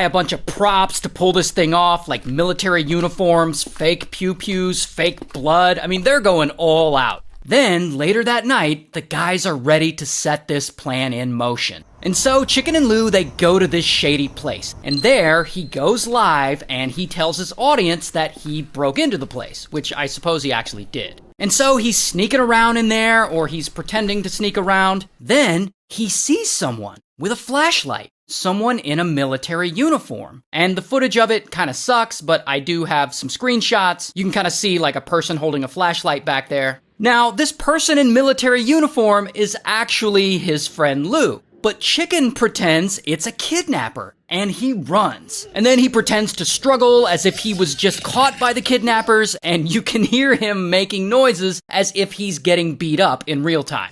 buy a bunch of props to pull this thing off, like military uniforms, fake pew-pews, fake blood. I mean, they're going all out. Then, later that night, the guys are ready to set this plan in motion. And so, Chicken and Lou, they go to this shady place. And there, he goes live and he tells his audience that he broke into the place, which I suppose he actually did. And so, he's sneaking around in there, or he's pretending to sneak around. Then, he sees someone with a flashlight. Someone in a military uniform. And the footage of it kind of sucks, but I do have some screenshots. You can kind of see like a person holding a flashlight back there. Now, this person in military uniform is actually his friend Lou. But Chicken pretends it's a kidnapper, and he runs. And then he pretends to struggle as if he was just caught by the kidnappers, and you can hear him making noises as if he's getting beat up in real time.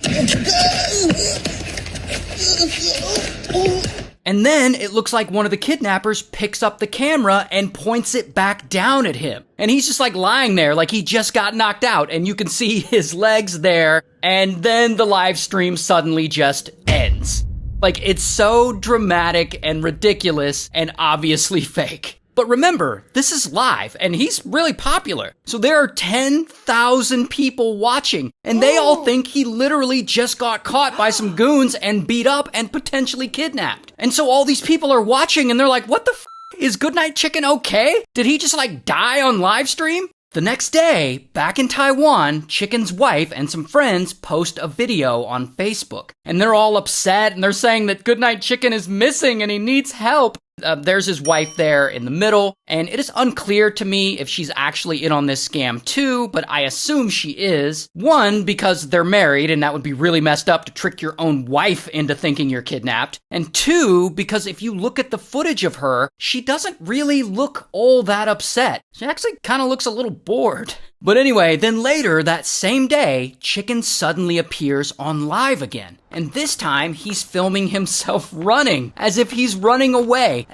And then it looks like one of the kidnappers picks up the camera and points it back down at him. And he's just like lying there like he just got knocked out, and you can see his legs there, and then the live stream suddenly just ends. Like, it's so dramatic and ridiculous and obviously fake. But remember, this is live, and he's really popular. So there are 10,000 people watching, and they all think he literally just got caught by some goons and beat up and potentially kidnapped. And so all these people are watching, and they're like, what the f***? Is Goodnight Chicken okay? Did he just, like, die on live stream? The next day, back in Taiwan, Chicken's wife and some friends post a video on Facebook. And they're all upset, and they're saying that Goodnight Chicken is missing and he needs help. There's his wife there in the middle, and it is unclear to me if she's actually in on this scam too, but I assume she is. One, because they're married, and that would be really messed up to trick your own wife into thinking you're kidnapped. And two, because if you look at the footage of her, she doesn't really look all that upset. She actually kind of looks a little bored. But anyway, then later that same day, Chicken suddenly appears on live again. And this time, he's filming himself running, as if he's running away,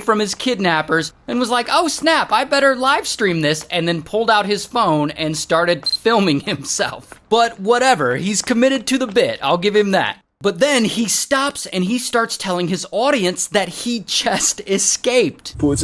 from his kidnappers, and was like, oh snap, I better live stream this, and then pulled out his phone and started filming himself. But whatever, he's committed to the bit, I'll give him that. But then he stops and he starts telling his audience that he just escaped. And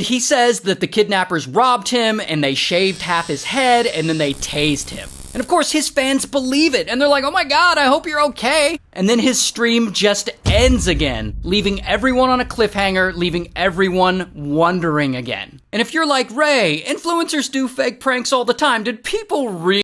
he says that the kidnappers robbed him and they shaved half his head and then they tased him. And of course his fans believe it and they're like, oh my god, I hope you're okay. And then his stream just ends again, leaving everyone on a cliffhanger, leaving everyone wondering again. And if you're like, Ray, influencers do fake pranks all the time, did people really